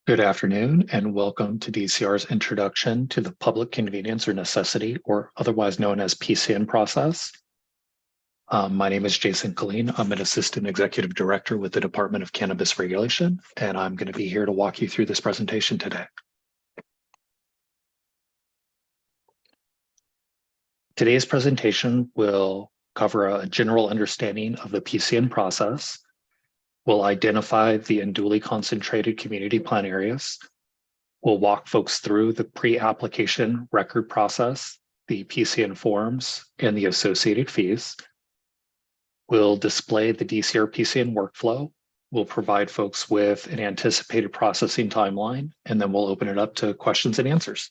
Good afternoon and welcome to DCR's Introduction to the Public Convenience or Necessity, or otherwise known as PCN process. My name is Jason Colleen. I'm an Assistant Executive Director with the Department of Cannabis Regulation, and I'm going to be here to walk you through this presentation today. Today's presentation will cover a general understanding of the PCN process. We'll identify the unduly concentrated community plan areas. We'll walk folks through the pre-application record process, the PCN forms, and the associated fees. We'll display the DCR PCN workflow. We'll provide folks with an anticipated processing timeline, and then we'll open it up to questions and answers.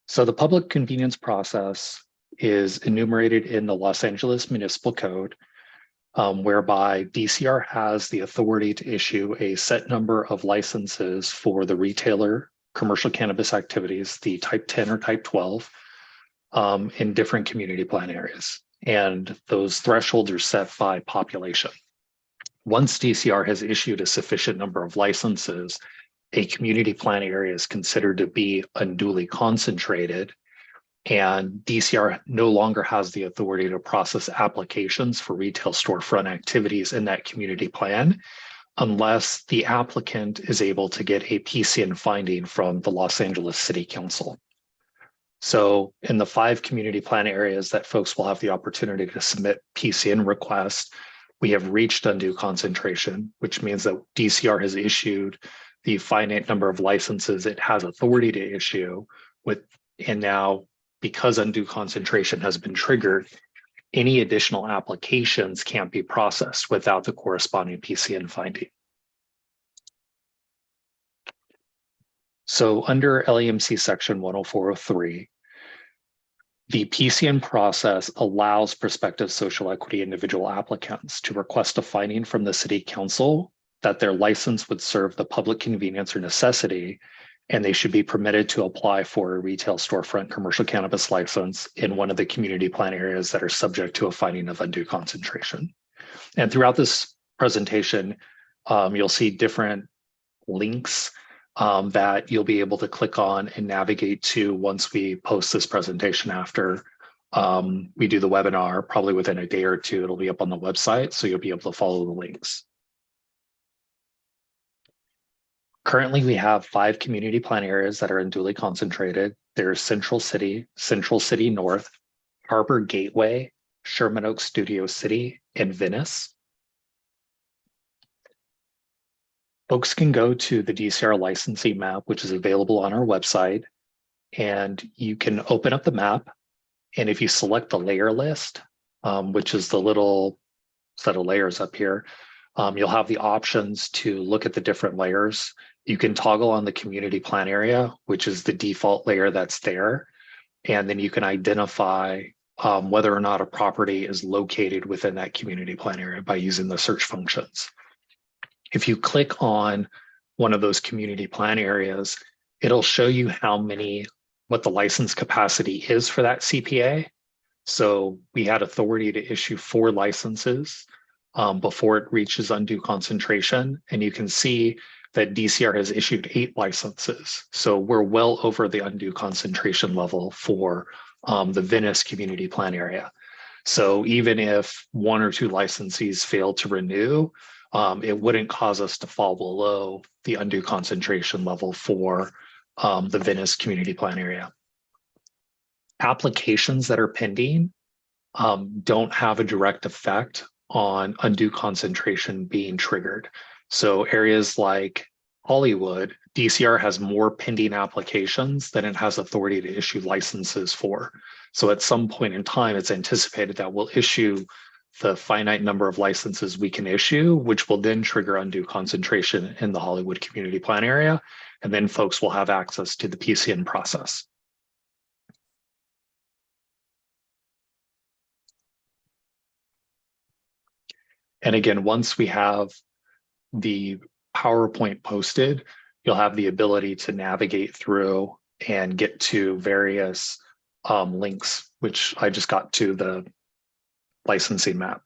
So the public convenience process is enumerated in the Los Angeles Municipal Code, whereby DCR has the authority to issue a set number of licenses for the retailer commercial cannabis activities, the type 10 or type 12, in different community plan areas. And those thresholds are set by population. Once DCR has issued a sufficient number of licenses, a community plan area is considered to be unduly concentrated, and DCR no longer has the authority to process applications for retail storefront activities in that community plan unless the applicant is able to get a PCN finding from the Los Angeles City Council. So in the 5 community plan areas that folks will have the opportunity to submit PCN requests, we have reached undue concentration, which means that DCR has issued the finite number of licenses it has authority to issue and now, because undue concentration has been triggered, any additional applications can't be processed without the corresponding PCN finding. So under LEMC section 10403, the PCN process allows prospective social equity individual applicants to request a finding from the City Council that their license would serve the public convenience or necessity, and they should be permitted to apply for a retail storefront commercial cannabis license in one of the community plan areas that are subject to a finding of undue concentration. And throughout this presentation, you'll see different links that you'll be able to click on and navigate to once we post this presentation after we do the webinar. Probably within a day or two, it'll be up on the website, so you'll be able to follow the links. Currently, we have 5 community plan areas that are unduly concentrated. There's Central City, Central City North, Harbor Gateway, Sherman Oaks Studio City, and Venice. Folks can go to the DCR licensing map, which is available on our website, and you can open up the map. And if you select the layer list, which is the little set of layers up here, you'll have the options to look at the different layers. You can toggle on the community plan area, which is the default layer that's there. And then you can identify whether or not a property is located within that community plan area by using the search functions. If you click on one of those community plan areas, it'll show you what the license capacity is for that CPA. So we had authority to issue 4 licenses before it reaches undue concentration. And you can see that DCR has issued 8 licenses. So we're well over the undue concentration level for the Venice community plan area. So even if 1 or 2 licensees fail to renew, it wouldn't cause us to fall below the undue concentration level for the Venice community plan area. Applications that are pending don't have a direct effect on undue concentration being triggered. So areas like Hollywood, DCR has more pending applications than it has authority to issue licenses for. So at some point in time, it's anticipated that we'll issue the finite number of licenses we can issue, which will then trigger undue concentration in the Hollywood community plan area. And then folks will have access to the PCN process. And again, once we have the PowerPoint posted, you'll have the ability to navigate through and get to various links, which I just got to the licensing map.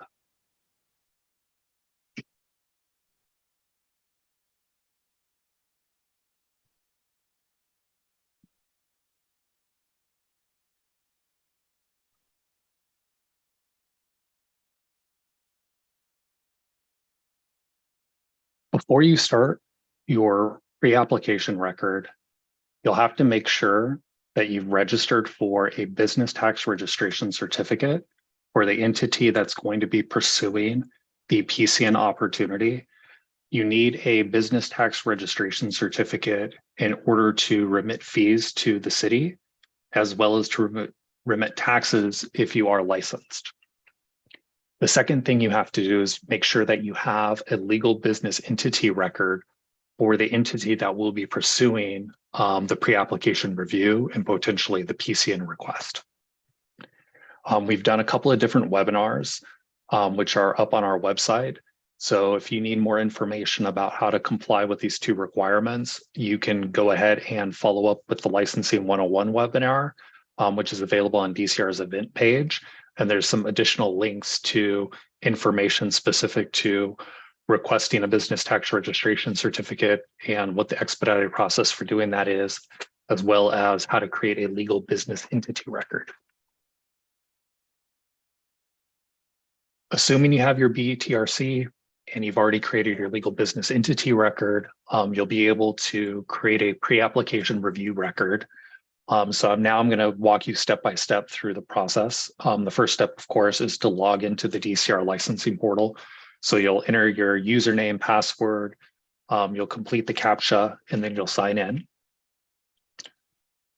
Before you start your pre-application record, you'll have to make sure that you've registered for a business tax registration certificate for the entity that's going to be pursuing the PCN opportunity. You need a business tax registration certificate in order to remit fees to the city, as well as to remit taxes if you are licensed. The second thing you have to do is make sure that you have a legal business entity record for the entity that will be pursuing the pre-application review and potentially the PCN request. We've done a couple of different webinars, which are up on our website. So if you need more information about how to comply with these two requirements, you can go ahead and follow up with the Licensing 101 webinar, which is available on DCR's event page. And there's some additional links to information specific to requesting a business tax registration certificate and what the expedited process for doing that is, as well as how to create a legal business entity record. Assuming you have your BTRC and you've already created your legal business entity record, you'll be able to create a pre-application review record. So now I'm going to walk you step by step through the process. The first step, of course, is to log into the DCR licensing portal. So you'll enter your username, password, you'll complete the CAPTCHA, and then you'll sign in.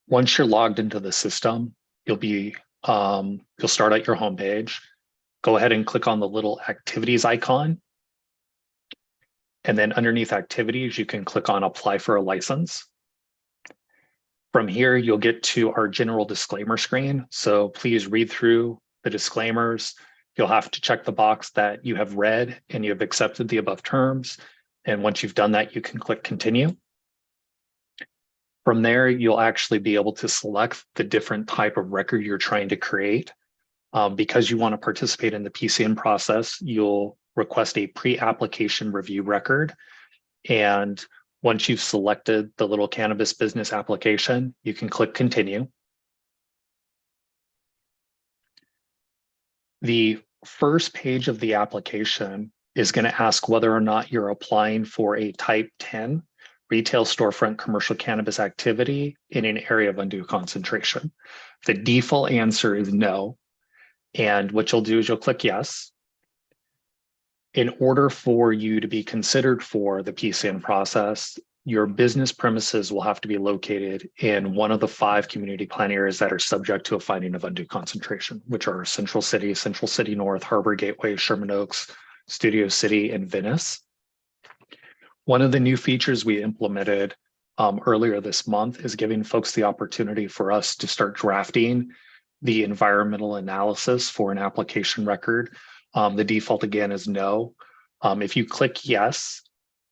Once you're logged into the system, you'll start at your homepage. Go ahead and click on the little activities icon. And then underneath activities, you can click on apply for a license. From here, you'll get to our general disclaimer screen. So please read through the disclaimers. You'll have to check the box that you have read and you have accepted the above terms. And once you've done that, you can click continue. From there, you'll actually be able to select the different type of record you're trying to create. Because you want to participate in the PCN process, you'll request a pre-application review record. And once you've selected the little cannabis business application, you can click continue. The first page of the application is going to ask whether or not you're applying for a type 10 retail storefront commercial cannabis activity in an area of undue concentration. The default answer is no. And what you'll do is you'll click yes. In order for you to be considered for the PCN process, your business premises will have to be located in one of the 5 community plan areas that are subject to a finding of undue concentration, which are Central City North, Harbor Gateway, Sherman Oaks, Studio City, and Venice. One of the new features we implemented earlier this month is giving folks the opportunity for us to start drafting the environmental analysis for an application record. The default again is no. If you click yes,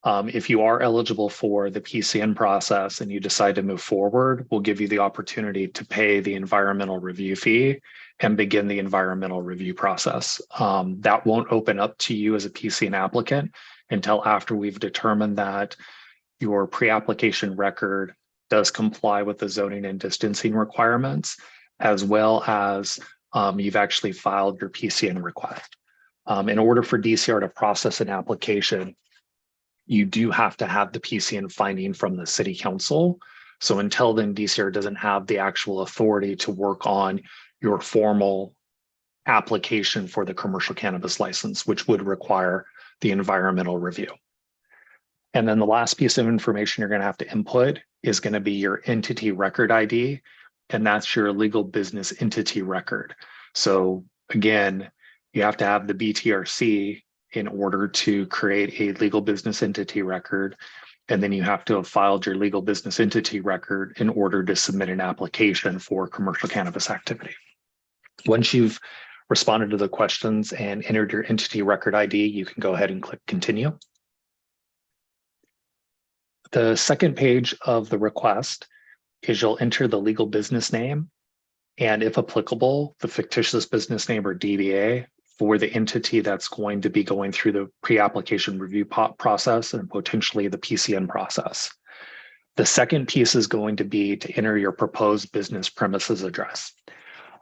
if you are eligible for the PCN process and you decide to move forward, we'll give you the opportunity to pay the environmental review fee and begin the environmental review process. That won't open up to you as a PCN applicant until after we've determined that your pre-application record does comply with the zoning and distancing requirements, as well as you've actually filed your PCN request. In order for DCR to process an application, you do have to have the PCN finding from the city council. So until then, DCR doesn't have the actual authority to work on your formal application for the commercial cannabis license, which would require the environmental review. And then the last piece of information you're going to have to input is going to be your entity record ID, and that's your legal business entity record. So again, you have to have the BTRC in order to create a legal business entity record. And then you have to have filed your legal business entity record in order to submit an application for commercial cannabis activity. Once you've responded to the questions and entered your entity record ID, you can go ahead and click continue. The second page of the request is you'll enter the legal business name and, if applicable, the fictitious business name or DBA for the entity that's going to be going through the pre-application review process and potentially the PCN process. The second piece is going to be to enter your proposed business premises address.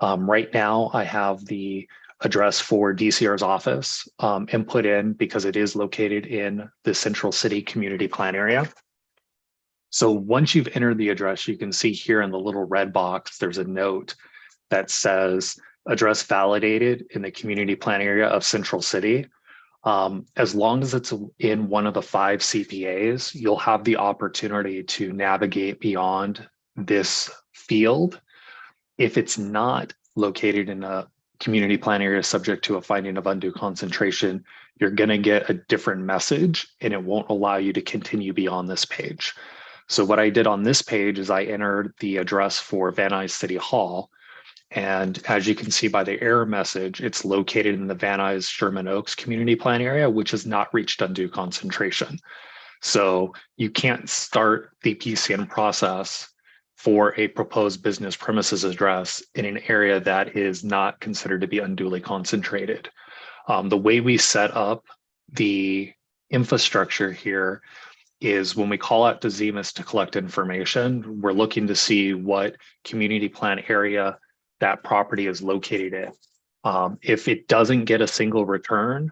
Right now, I have the address for DCR's office and put in because it is located in the Central City Community Plan area. So once you've entered the address, you can see here in the little red box, there's a note that says address validated in the community plan area of Central City. As long as it's in one of the 5 CPAs, you'll have the opportunity to navigate beyond this field. If it's not located in a community plan area subject to a finding of undue concentration, you're going to get a different message and it won't allow you to continue beyond this page. So what I did on this page is I entered the address for Van Nuys City Hall. And as you can see by the error message, it's located in the Van Nuys Sherman Oaks community plan area, which has not reached undue concentration. So you can't start the PCN process for a proposed business premises address in an area that is not considered to be unduly concentrated. The way we set up the infrastructure here is when we call out to ZEMIS to collect information, we're looking to see what community plan area that property is located in. If it doesn't get a single return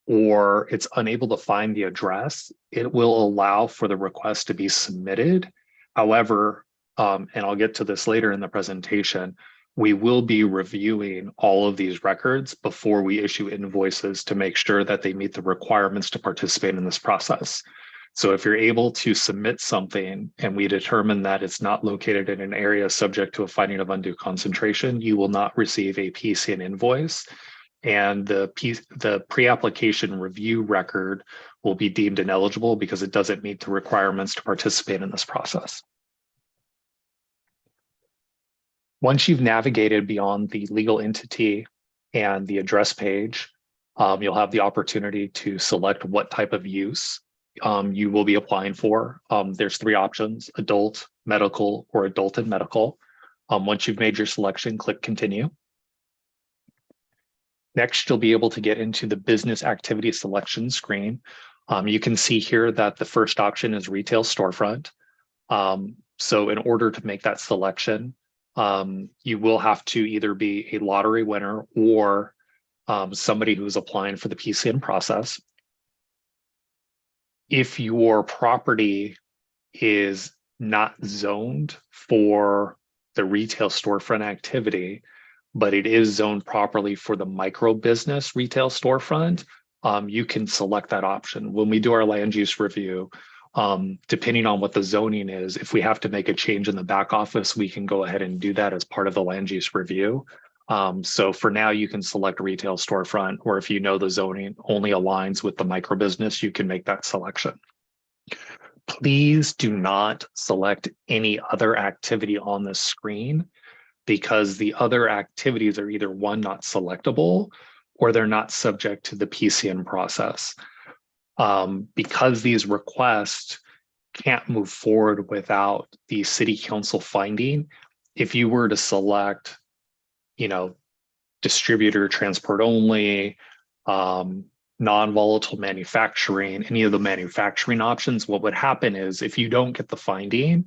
or it's unable to find the address, it will allow for the request to be submitted. However, and I'll get to this later in the presentation, we will be reviewing all of these records before we issue invoices to make sure that they meet the requirements to participate in this process. So if you're able to submit something and we determine that it's not located in an area subject to a finding of undue concentration, you will not receive a PCN invoice, and the pre-application review record will be deemed ineligible because it doesn't meet the requirements to participate in this process. Once you've navigated beyond the legal entity and the address page, you'll have the opportunity to select what type of use you will be applying for. There's 3 options: adult, medical, or adult and medical. Once you've made your selection, click continue. Next, you'll be able to get into the business activity selection screen. You can see here that the first option is retail storefront. So in order to make that selection, you will have to either be a lottery winner or somebody who's applying for the PCN process. If your property is not zoned for the retail storefront activity, but it is zoned properly for the micro business retail storefront, you can select that option. When we do our land use review, depending on what the zoning is, if we have to make a change in the back office, we can go ahead and do that as part of the land use review. So for now, you can select retail storefront, or if you know the zoning only aligns with the micro business, you can make that selection. Please do not select any other activity on the screen, because the other activities are either 1, not selectable, or they're not subject to the PCN process. Because these requests can't move forward without the city council finding, if you were to select distributor, transport only, non-volatile manufacturing, any of the manufacturing options, what would happen is if you don't get the finding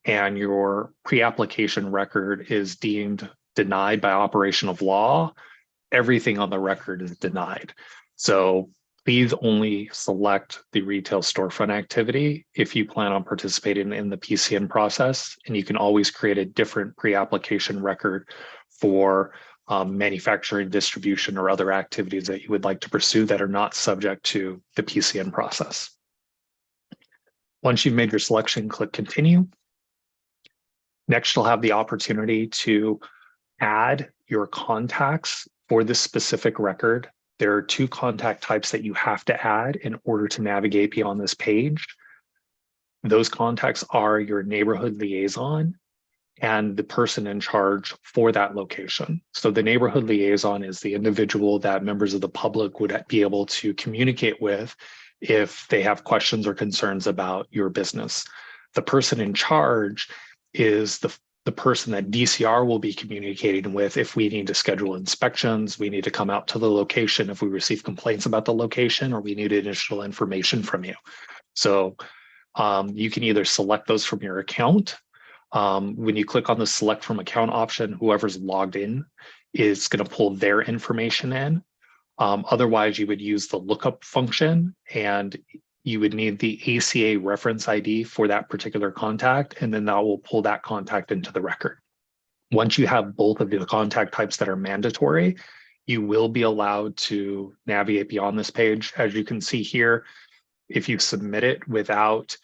and your pre-application record is deemed denied by operation of law, everything on the record is denied. So please only select the retail storefront activity if you plan on participating in the PCN process, and you can always create a different pre-application record for manufacturing, distribution, or other activities that you would like to pursue that are not subject to the PCN process. Once you've made your selection, click continue. Next, you'll have the opportunity to add your contacts for this specific record. There are 2 contact types that you have to add in order to navigate beyond this page. Those contacts are your neighborhood liaison and the person in charge for that location. So the neighborhood liaison is the individual that members of the public would be able to communicate with if they have questions or concerns about your business. The person in charge is the person that DCR will be communicating with if we need to schedule inspections, we need to come out to the location if we receive complaints about the location, or we need additional information from you. So you can either select those from your account. When you click on the select from account option, whoever's logged in is going to pull their information in. Otherwise, you would use the lookup function, and you would need the ACA reference ID for that particular contact, and then that will pull that contact into the record. Once you have both of the contact types that are mandatory, you will be allowed to navigate beyond this page. As you can see here, if you submit it without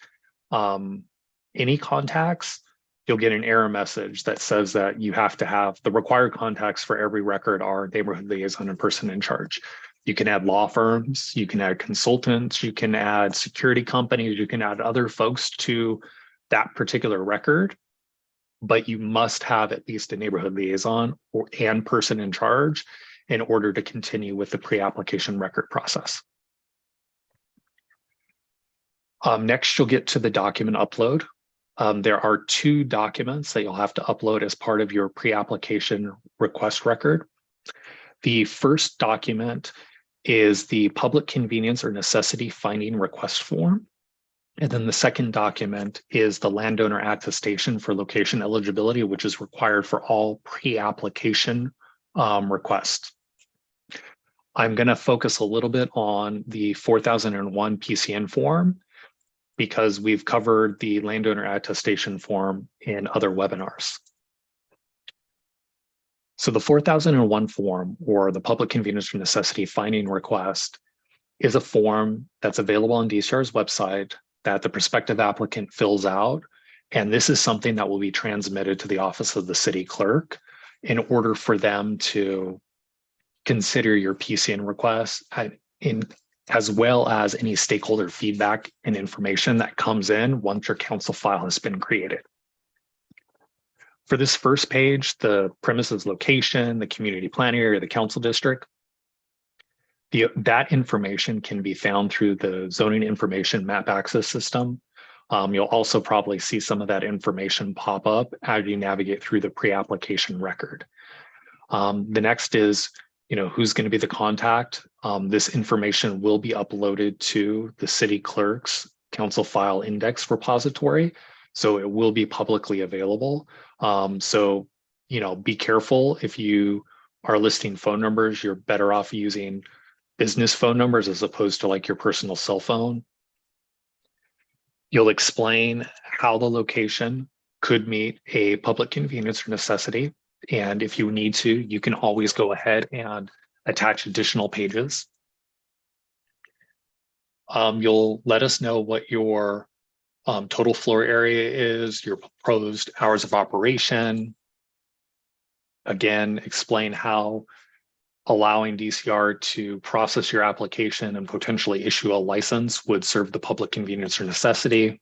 any contacts, you'll get an error message that says that you have to have the required contacts for every record are neighborhood liaison and person in charge. You can add law firms, you can add consultants, you can add security companies, you can add other folks to that particular record, but you must have at least a neighborhood liaison and person in charge in order to continue with the pre-application record process. Next, you'll get to the document upload. There are 2 documents that you'll have to upload as part of your pre-application request record. The first document is the public convenience or necessity finding request form. And then the second document is the landowner attestation for location eligibility, which is required for all pre-application requests. I'm going to focus a little bit on the 4001 PCN form, because we've covered the landowner attestation form in other webinars. So the 4001 form, or the public convenience or necessity finding request, is a form that's available on DCR's website that the prospective applicant fills out. And this is something that will be transmitted to the office of the city clerk in order for them to consider your PCN request, as well as any stakeholder feedback and information that comes in once your council file has been created. For this first page, the premises location, the community plan area, the council district, that information can be found through the zoning information map access system. You'll also probably see some of that information pop up as you navigate through the pre-application record. The next is, who's going to be the contact. This information will be uploaded to the city clerk's council file index repository, so it will be publicly available. So, be careful. If you are listing phone numbers, you're better off using business phone numbers as opposed to like your personal cell phone. You'll explain how the location could meet a public convenience or necessity. And if you need to, you can always go ahead and attach additional pages. You'll let us know what your total floor area is, your proposed hours of operation. Again, explain how allowing DCR to process your application and potentially issue a license would serve the public convenience or necessity.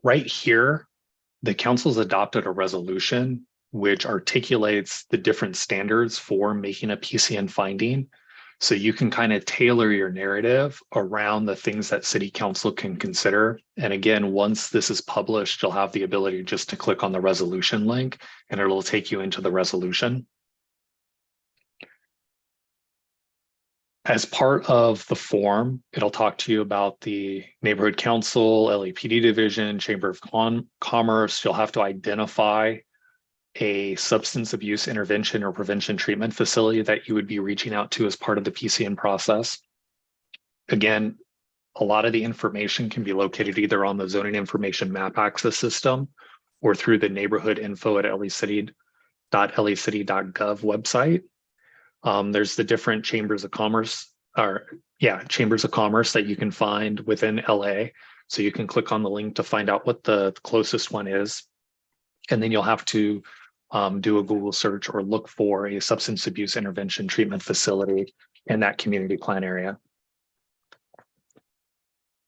Right here, the council's adopted a resolution which articulates the different standards for making a PCN finding. So you can kind of tailor your narrative around the things that city council can consider. And again, once this is published, you'll have the ability just to click on the resolution link and it'll take you into the resolution. As part of the form, it'll talk to you about the neighborhood council, LAPD division, chamber of commerce. You'll have to identify a substance abuse intervention or prevention treatment facility that you would be reaching out to as part of the PCN process. Again, a lot of the information can be located either on the zoning information map access system or through the neighborhood info at lacity.gov website. There's the different chambers of commerce that you can find within LA. So you can click on the link to find out what the closest one is. And then you'll have to do a Google search or look for a substance abuse intervention treatment facility in that community plan area.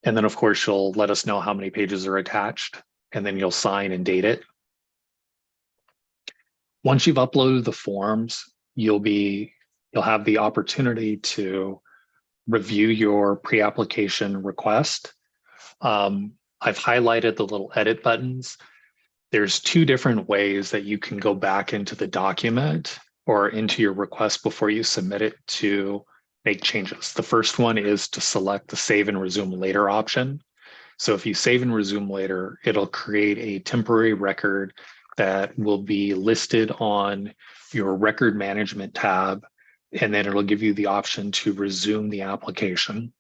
And then of course, you'll let us know how many pages are attached, and then you'll sign and date it. Once you've uploaded the forms, you'll have the opportunity to review your pre-application request. I've highlighted the little edit buttons. There's 2 different ways that you can go back into the document or into your request before you submit it to make changes. The first one is to select the save and resume later option. So if you save and resume later, it'll create a temporary record that will be listed on your record management tab, and then it'll give you the option to resume the application.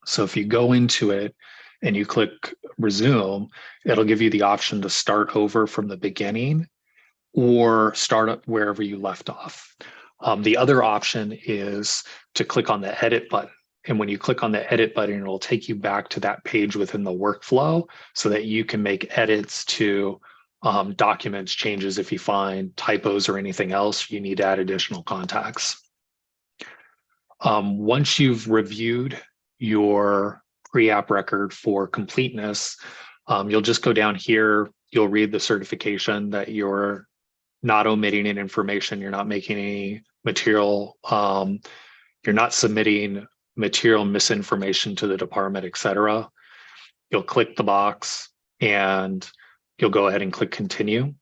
So if you go into it and you click resume, it'll give you the option to start over from the beginning or start up wherever you left off. The other option is to click on the edit button. And when you click on the edit button, it'll take you back to that page within the workflow so that you can make edits to documents, changes if you find typos or anything else you need to add additional contacts. Once you've reviewed your pre-app record for completeness, you'll just go down here, you'll read the certification that you're not omitting any information, you're not making any material, you're not submitting material misinformation to the department, et cetera. You'll click the box and you'll go ahead and click continue.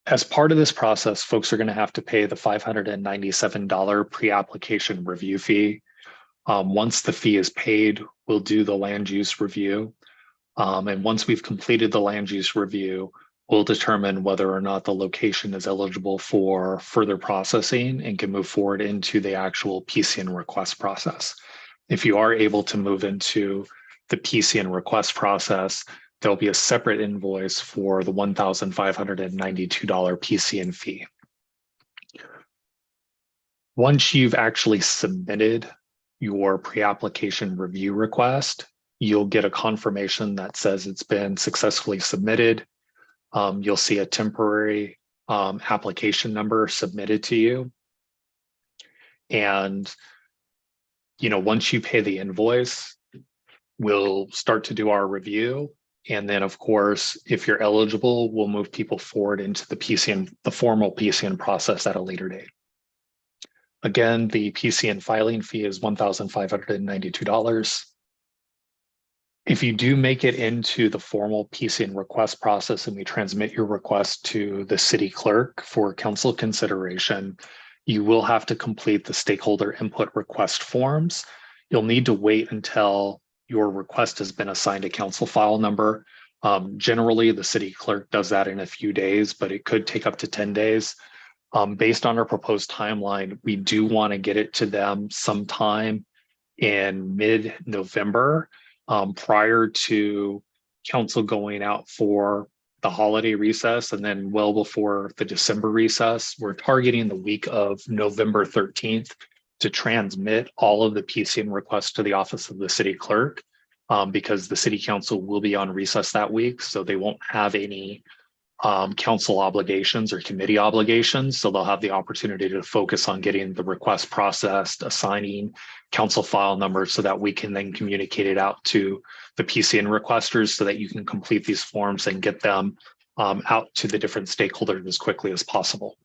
As part of this process, folks are going to have to pay the $597 pre-application review fee. Once the fee is paid, we'll do the land use review. And once we've completed the land use review, we'll determine whether or not the location is eligible for further processing and can move forward into the actual PCN request process. If you are able to move into the PCN request process, there'll be a separate invoice for the $1,592 PCN fee. Once you've actually submitted your pre-application review request, you'll get a confirmation that says it's been successfully submitted. You'll see a temporary application number submitted to you. And, once you pay the invoice, we'll start to do our review. And then, of course, if you're eligible, we'll move people forward into the formal PCN process at a later date. Again, the PCN filing fee is $1,592. If you do make it into the formal PCN request process and we transmit your request to the city clerk for council consideration, you will have to complete the stakeholder input request forms. You'll need to wait until your request has been assigned a council file number. Generally, the city clerk does that in a few days, but it could take up to 10 days. Based on our proposed timeline, we do want to get it to them sometime in mid-November, prior to council going out for the holiday recess and then well before the December recess. We're targeting the week of November 13th to transmit all of the PCN requests to the office of the city clerk, because the city council will be on recess that week. So they won't have any council obligations or committee obligations. So they'll have the opportunity to focus on getting the request processed, assigning council file numbers so that we can then communicate it out to the PCN requesters so that you can complete these forms and get them out to the different stakeholders as quickly as possible.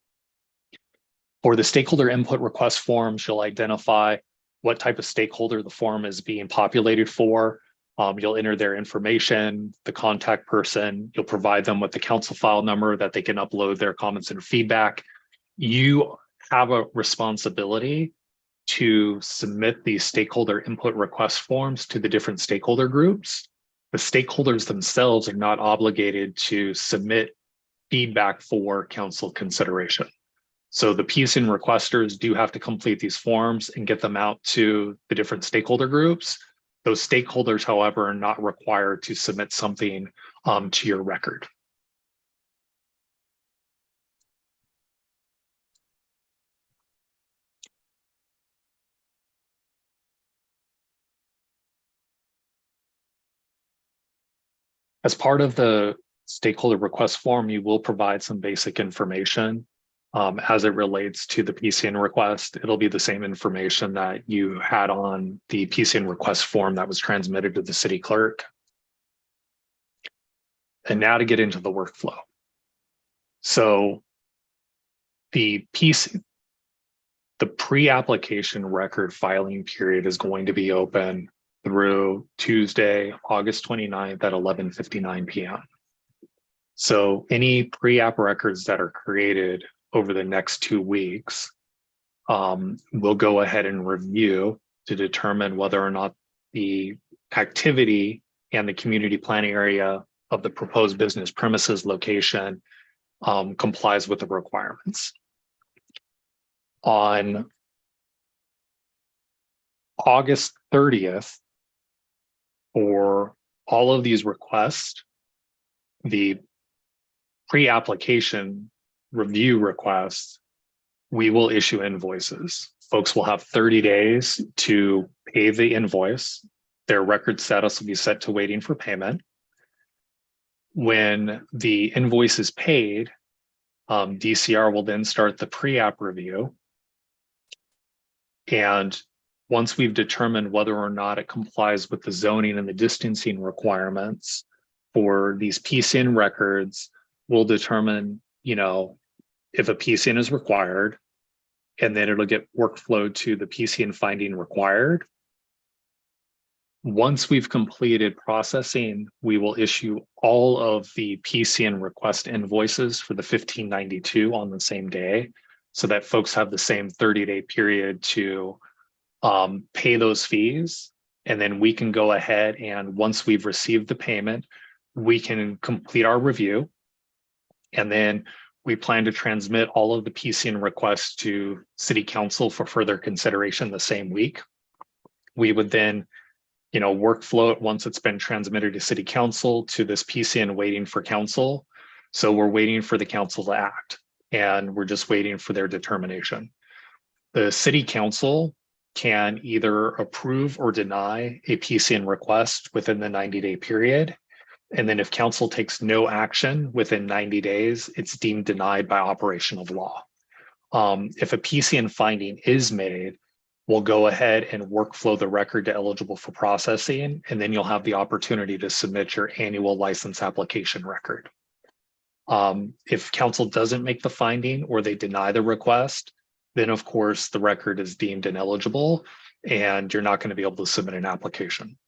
For the stakeholder input request forms, you'll identify what type of stakeholder the form is being populated for. You'll enter their information, the contact person, you'll provide them with the council file number that they can upload their comments and feedback. You have a responsibility to submit these stakeholder input request forms to the different stakeholder groups. The stakeholders themselves are not obligated to submit feedback for council consideration. So the PCN requesters do have to complete these forms and get them out to the different stakeholder groups. Those stakeholders, however, are not required to submit something to your record. As part of the stakeholder request form, you will provide some basic information as it relates to the PCN request. It'll be the same information that you had on the PCN request form that was transmitted to the city clerk. And now to get into the workflow. So the pre-application record filing period is going to be open through Tuesday, August 29th at 11:59 p.m. So any pre-app records that are created over the next 2 weeks, we'll go ahead and review to determine whether or not the activity and the community plan area of the proposed business premises location complies with the requirements. On August 30th, for all of these requests, the pre-application review requests, we will issue invoices. Folks will have 30 days to pay the invoice. Their record status will be set to waiting for payment. When the invoice is paid, DCR will then start the pre-app review. And once we've determined whether or not it complies with the zoning and the distancing requirements for these PCN records, we'll determine, if a PCN is required, and then it'll get workflowed to the PCN finding required. Once we've completed processing, we will issue all of the PCN request invoices for the 1592 on the same day, so that folks have the same 30-day period to pay those fees. And then we can go ahead and once we've received the payment, we can complete our review. And then we plan to transmit all of the PCN requests to City Council for further consideration the same week. We would then, workflow it once it's been transmitted to City Council to this PCN waiting for council. So we're waiting for the council to act, and we're just waiting for their determination. The City Council can either approve or deny a PCN request within the 90-day period. And then if council takes no action within 90 days, it's deemed denied by operation of law. If a PCN finding is made, we'll go ahead and workflow the record to eligible for processing, and then you'll have the opportunity to submit your annual license application record. If council doesn't make the finding or they deny the request, then of course the record is deemed ineligible and you're not going to be able to submit an application.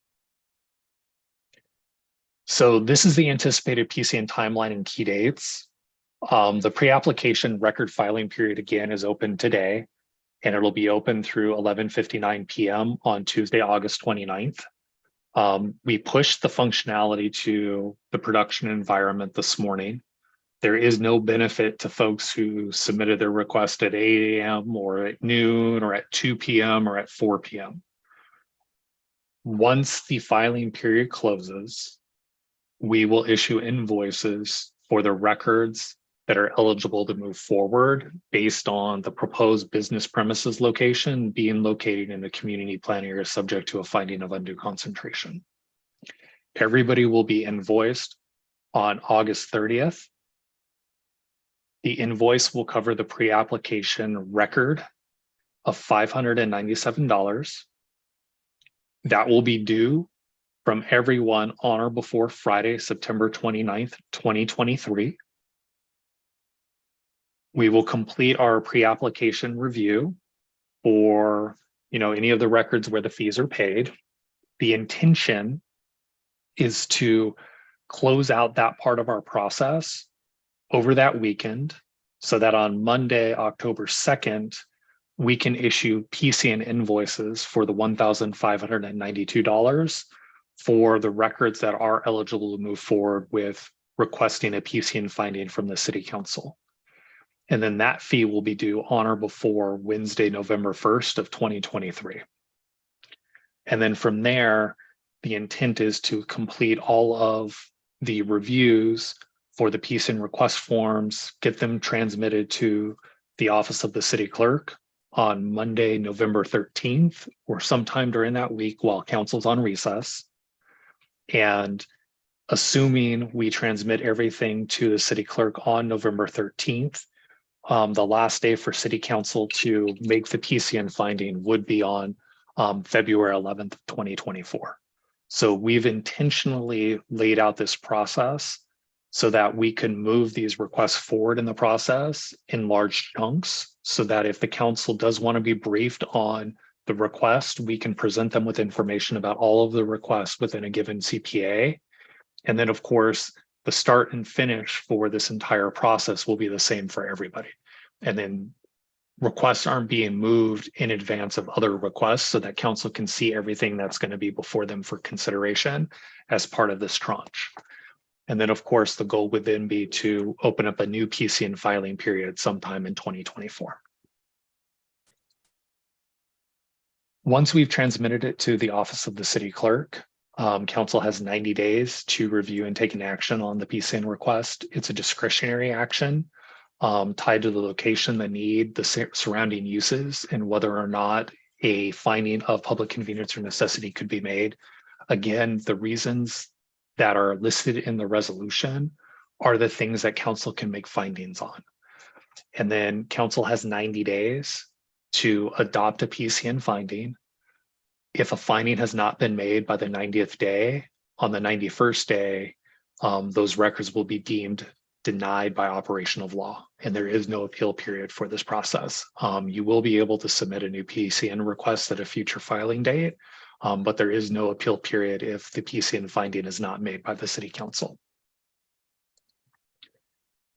So this is the anticipated PCN timeline and key dates. The pre-application record filing period again is open today, and it'll be open through 11:59 p.m. on Tuesday, August 29th. We pushed the functionality to the production environment this morning. There is no benefit to folks who submitted their request at 8 a.m. or at noon or at 2 p.m. or at 4 p.m. Once the filing period closes, we will issue invoices for the records that are eligible to move forward based on the proposed business premises location being located in a community plan area subject to a finding of undue concentration. Everybody will be invoiced on August 30th. The invoice will cover the pre-application record of $597. That will be due from everyone on or before Friday, September 29th, 2023. We will complete our pre-application review for any of the records where the fees are paid. The intention is to close out that part of our process over that weekend so that on Monday, October 2nd, we can issue PCN invoices for the $1,592 for the records that are eligible to move forward with requesting a PCN finding from the City Council. And then that fee will be due on or before Wednesday, November 1st of 2023. And then from there, the intent is to complete all of the reviews for the PCN request forms, get them transmitted to the office of the city clerk on Monday, November 13th, or sometime during that week while council's on recess. And assuming we transmit everything to the city clerk on November 13th, the last day for city council to make the PCN finding would be on February 11th, 2024. So we've intentionally laid out this process so that we can move these requests forward in the process in large chunks, so that if the council does want to be briefed on the request, we can present them with information about all of the requests within a given CPA. And then, of course, the start and finish for this entire process will be the same for everybody. And then requests aren't being moved in advance of other requests so that council can see everything that's going to be before them for consideration as part of this tranche. And then, of course, the goal would then be to open up a new PCN filing period sometime in 2024. Once we've transmitted it to the Office of the City Clerk, Council has 90 days to review and take an action on the PCN request. It's a discretionary action tied to the location, the need, the surrounding uses, and whether or not a finding of public convenience or necessity could be made. Again, the reasons that are listed in the resolution are the things that Council can make findings on. And then Council has 90 days to adopt a PCN finding. If a finding has not been made by the 90th day, on the 91st day, those records will be deemed denied by operation of law, and there is no appeal period for this process. You will be able to submit a new PCN request at a future filing date, but there is no appeal period if the PCN finding is not made by the City Council.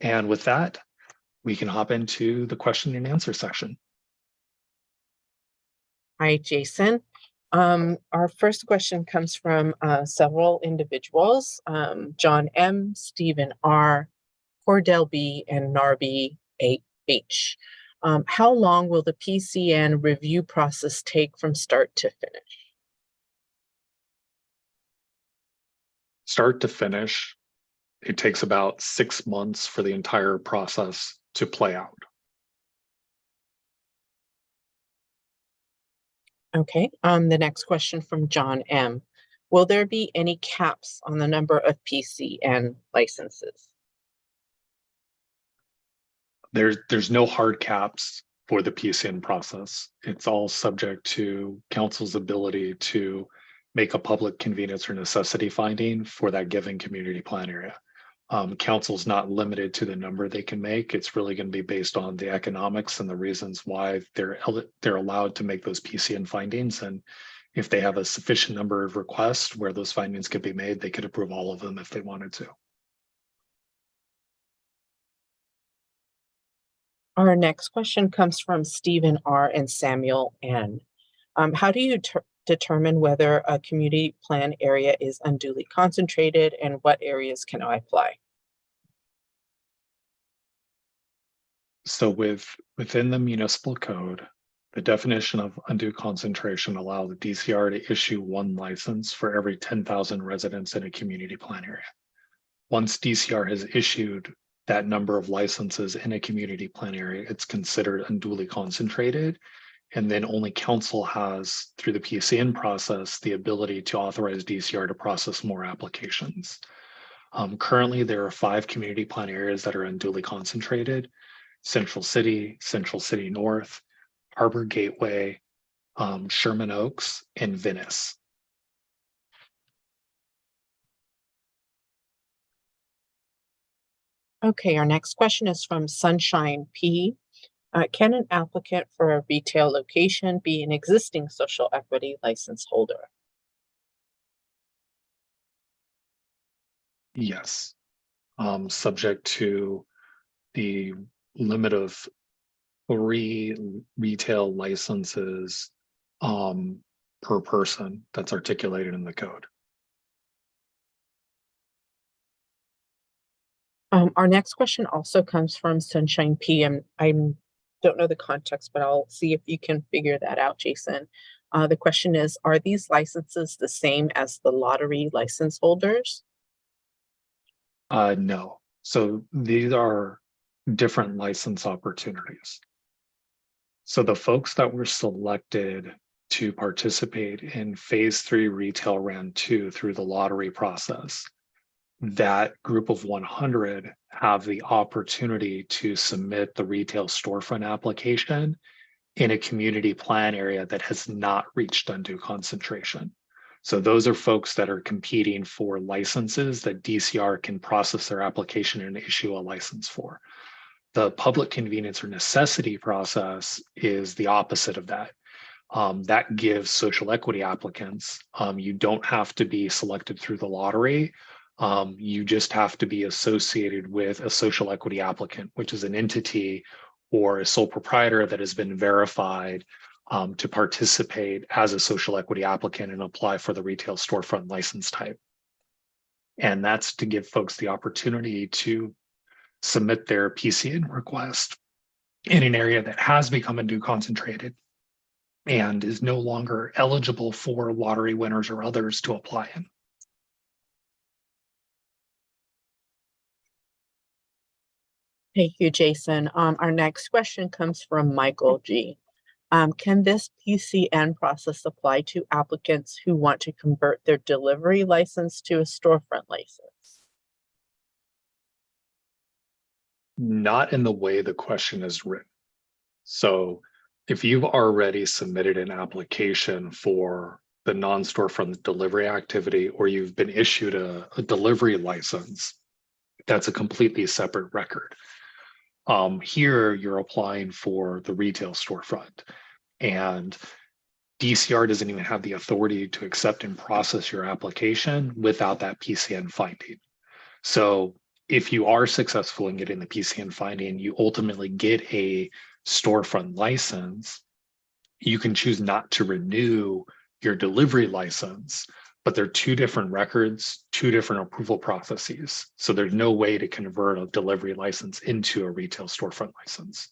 And with that, we can hop into the question and answer section. Hi, Jason. Our first question comes from several individuals, John M., Stephen R., Cordell B., and Narby H. How long will the PCN review process take from start to finish? Start to finish, it takes about 6 months for the entire process to play out. Okay, the next question from John M. Will there be any caps on the number of PCN licenses? There's no hard caps for the PCN process. It's all subject to Council's ability to make a public convenience or necessity finding for that given community plan area. Council's not limited to the number they can make. It's really going to be based on the economics and the reasons why they're allowed to make those PCN findings. And if they have a sufficient number of requests where those findings could be made, they could approve all of them if they wanted to. Our next question comes from Stephen R. and Samuel N. How do you determine whether a community plan area is unduly concentrated, and what areas can I apply? So within the municipal code, the definition of undue concentration allows the DCR to issue 1 license for every 10,000 residents in a community plan area. Once DCR has issued that number of licenses in a community plan area, it's considered unduly concentrated. And then only Council has, through the PCN process, the ability to authorize DCR to process more applications. Currently, there are 5 community plan areas that are unduly concentrated: Central City North, Harbor Gateway, Sherman Oaks, and Venice. Okay, our next question is from Sunshine P. Can an applicant for a retail location be an existing social equity license holder? Yes, subject to the limit of 3 retail licenses per person that's articulated in the code. Our next question also comes from Sunshine P. I don't know the context, but I'll see if you can figure that out, Jason. The question is, are these licenses the same as the lottery license holders? No. So these are different license opportunities. So the folks that were selected to participate in phase 3 retail round 2 through the lottery process, that group of 100 have the opportunity to submit the retail storefront application in a community plan area that has not reached undue concentration. So those are folks that are competing for licenses that DCR can process their application and issue a license for. The public convenience or necessity process is the opposite of that. That gives social equity applicants, you don't have to be selected through the lottery. You just have to be associated with a social equity applicant, which is an entity or a sole proprietor that has been verified to participate as a social equity applicant and apply for the retail storefront license type. And that's to give folks the opportunity to submit their PCN request in an area that has become undue concentrated and is no longer eligible for lottery winners or others to apply in. Thank you, Jason. Our next question comes from Michael G. Can this PCN process apply to applicants who want to convert their delivery license to a storefront license? Not in the way the question is written. So if you've already submitted an application for the non-storefront delivery activity, or you've been issued a delivery license, that's a completely separate record. Here, you're applying for the retail storefront, and DCR doesn't even have the authority to accept and process your application without that PCN finding. So if you are successful in getting the PCN finding, you ultimately get a storefront license. You can choose not to renew your delivery license, but they're two different records, two different approval processes. So there's no way to convert a delivery license into a retail storefront license.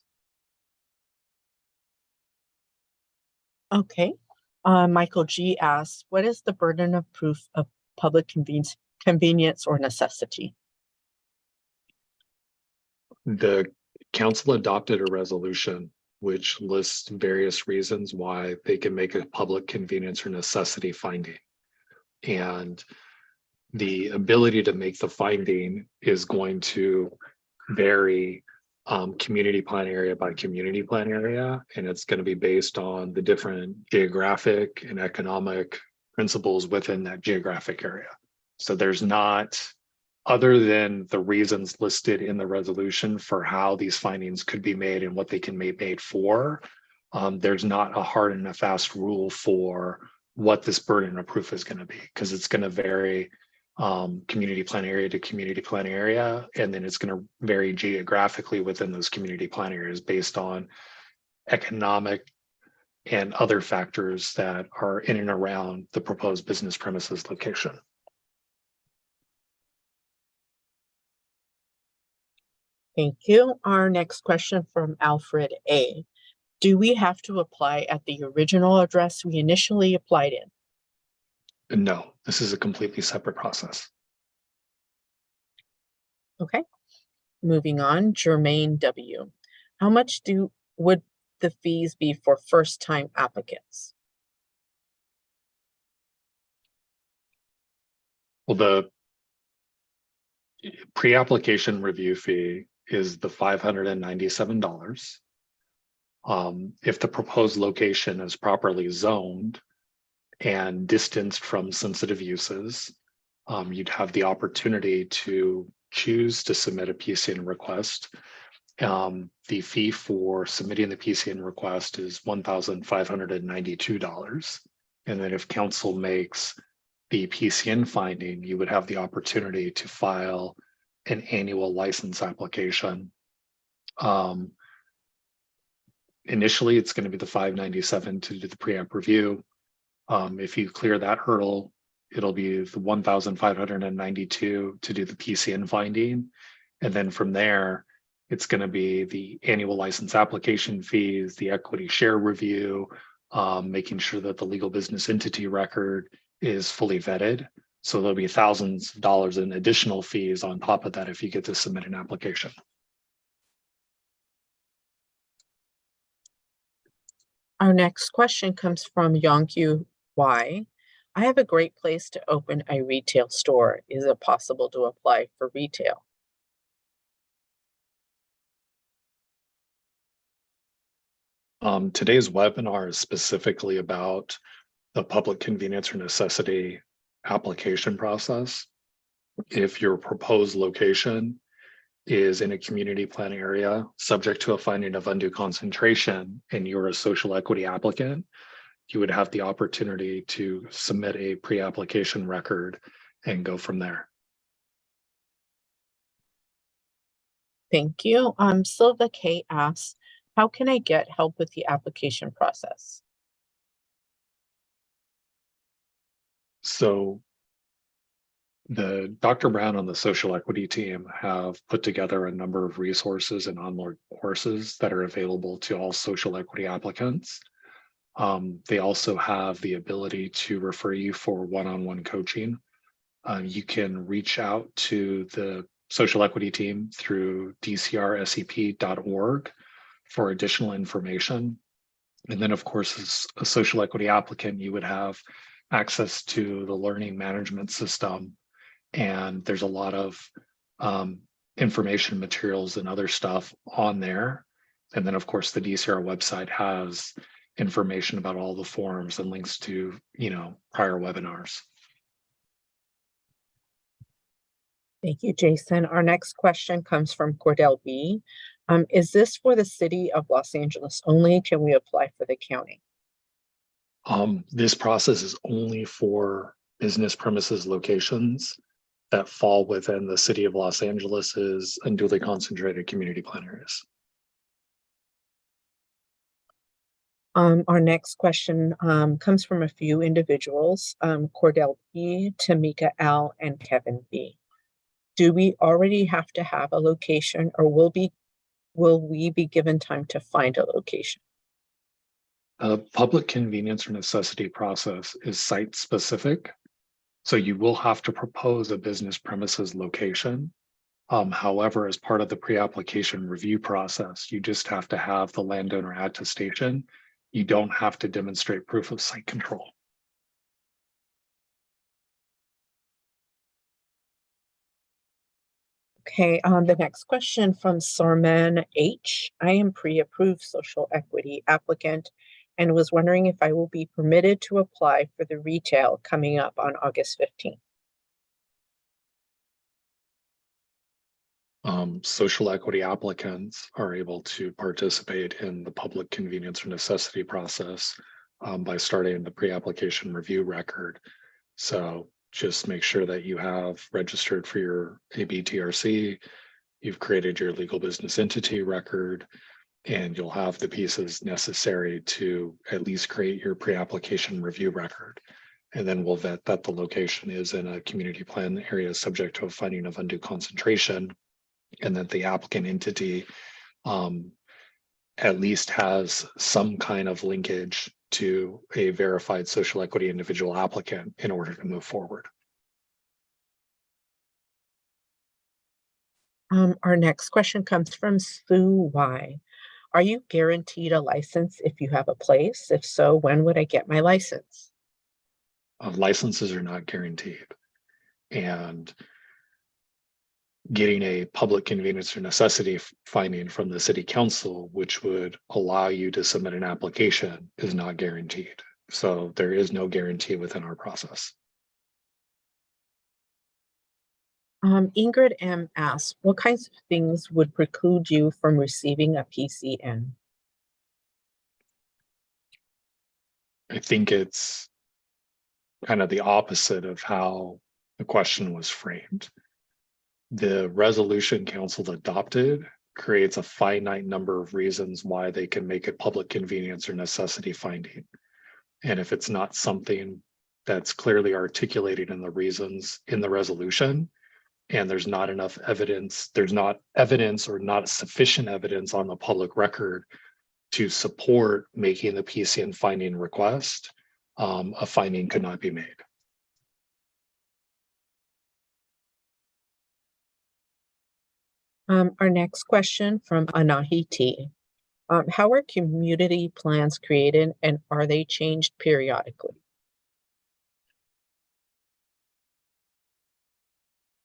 Okay. Michael G asks, what is the burden of proof of public convenience or necessity? The council adopted a resolution which lists various reasons why they can make a public convenience or necessity finding. And the ability to make the finding is going to vary community plan area by community plan area, and it's going to be based on the different geographic and economic principles within that geographic area. So there's not, other than the reasons listed in the resolution for how these findings could be made and what they can be made for, there's not a hard and a fast rule for what this burden of proof is going to be, because it's going to vary community plan area to community plan area, and then it's going to vary geographically within those community plan areas based on economic and other factors that are in and around the proposed business premises location. Thank you. Our next question from Alfred A. Do we have to apply at the original address we initially applied in? No, this is a completely separate process. Okay. Moving on, Jermaine W. How much would the fees be for first-time applicants? Well, the pre-application review fee is the $597. If the proposed location is properly zoned and distanced from sensitive uses, you'd have the opportunity to choose to submit a PCN request. The fee for submitting the PCN request is $1,592. And then if council makes the PCN finding, you would have the opportunity to file an annual license application. Initially, it's going to be the $597 to do the pre-app review. If you clear that hurdle, it'll be the $1,592 to do the PCN finding. And then from there, it's going to be the annual license application fees, the equity share review, making sure that the legal business entity record is fully vetted. So there'll be thousands of dollars in additional fees on top of that if you get to submit an application. Our next question comes from Yonkyu Y. I have a great place to open a retail store. Is it possible to apply for retail? Today's webinar is specifically about the public convenience or necessity application process. If your proposed location is in a community plan area subject to a finding of undue concentration and you're a social equity applicant, you would have the opportunity to submit a pre-application record and go from there. Thank you. Silva K asks, how can I get help with the application process? So The Dr. Brown and the social equity team have put together a number of resources and online courses that are available to all social equity applicants. They also have the ability to refer you for one-on-one coaching. You can reach out to the social equity team through dcrsep.org for additional information. And then, of course, as a social equity applicant, you would have access to the learning management system. And there's a lot of information materials and other stuff on there. And then, of course, the DCR website has information about all the forums and links to, prior webinars. Thank you, Jason. Our next question comes from Cordell B. Is this for the city of Los Angeles only? Can we apply for the county? This process is only for business premises locations that fall within the city of Los Angeles's unduly concentrated community plan areas. Our next question comes from a few individuals, Cordell B, Tamika L, and Kevin B. Do we already have to have a location, or will we be given time to find a location? A public convenience or necessity process is site specific. So you will have to propose a business premises location. However, as part of the pre-application review process, you just have to have the landowner attestation. You don't have to demonstrate proof of site control. Okay, the next question from Sarman H. I am pre-approved social equity applicant and was wondering if I will be permitted to apply for the retail coming up on August 15th. Social equity applicants are able to participate in the public convenience or necessity process by starting the pre-application review record. So just make sure that you have registered for your ABTRC, you've created your legal business entity record, and you'll have the pieces necessary to at least create your pre-application review record. And then we'll vet that the location is in a community plan area subject to a finding of undue concentration, and that the applicant entity at least has some kind of linkage to a verified social equity individual applicant in order to move forward. Our next question comes from Sue Y. Are you guaranteed a license if you have a place? If so, when would I get my license? Licenses are not guaranteed. And getting a public convenience or necessity finding from the city council, which would allow you to submit an application, is not guaranteed. So there is no guarantee within our process. Ingrid M asks, what kinds of things would preclude you from receiving a PCN? I think it's kind of the opposite of how the question was framed. The resolution council adopted creates a finite number of reasons why they can make a public convenience or necessity finding. And if it's not something that's clearly articulated in the reasons in the resolution, and there's not enough evidence, there's not evidence or not sufficient evidence on the public record to support making the PCN finding request, a finding could not be made. Our next question from Anahi T. How are community plans created and are they changed periodically?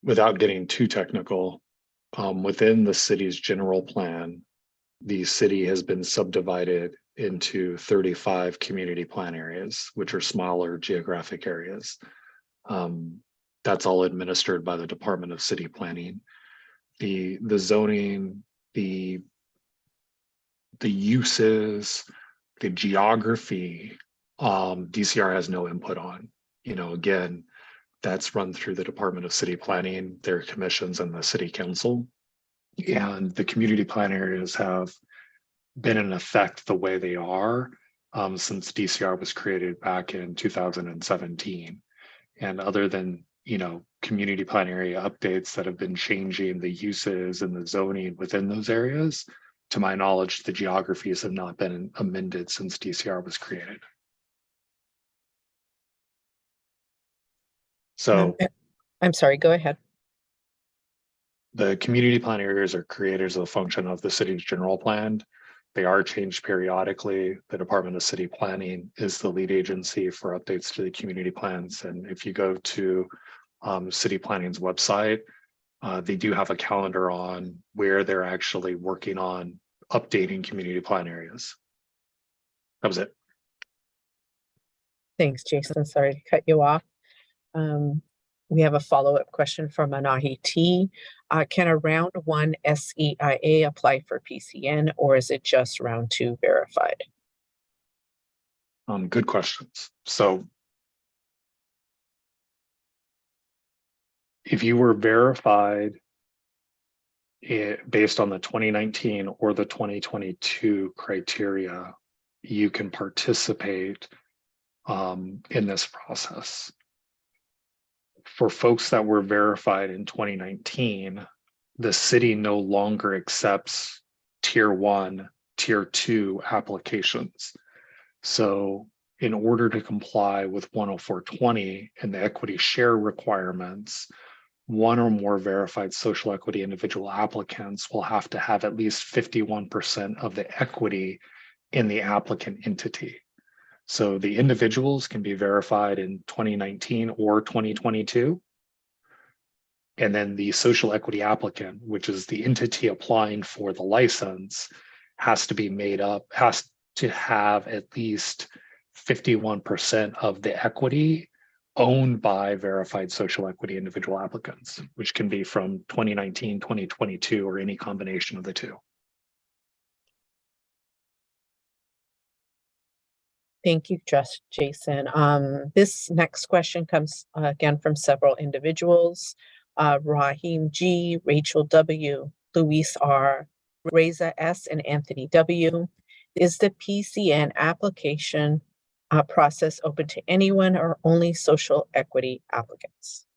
Without getting too technical, within the city's general plan, the city has been subdivided into 35 community plan areas, which are smaller geographic areas. That's all administered by the Department of City Planning. The zoning, the uses, the geography, DCR has no input on. Again, that's run through the Department of City Planning, their commissions, and the City Council. And the community plan areas have been in effect the way they are since DCR was created back in 2017. And other than community plan area updates that have been changing the uses and the zoning within those areas. To my knowledge, the geographies have not been amended since DCR was created. So I'm sorry, go ahead. the community plan areas are created as a function of the city's general plan. They are changed periodically. The Department of City Planning is the lead agency for updates to the community plans. And if you go to City Planning's website, they do have a calendar on where they're actually working on updating community plan areas. That was it. Thanks, Jason. Sorry to cut you off. We have a follow-up question from Anahi T. Can a round 1 SEIA apply for PCN, or is it just round 2 verified? Good questions. So if you were verified based on the 2019 or the 2022 criteria, you can participate in this process. For folks that were verified in 2019, the city no longer accepts tier 1, tier 2 applications. So in order to comply with 10420 and the equity share requirements, one or more verified social equity individual applicants will have to have at least 51% of the equity in the applicant entity. So the individuals can be verified in 2019 or 2022. And then the social equity applicant, which is the entity applying for the license, has to be made up, has to have at least 51% of the equity owned by verified social equity individual applicants, which can be from 2019, 2022, or any combination of the two. Thank you, Jason. This next question comes again from several individuals. Rahim G, Rachel W, Luis R, Reza S, and Anthony W. Is the PCN application process open to anyone or only social equity applicants?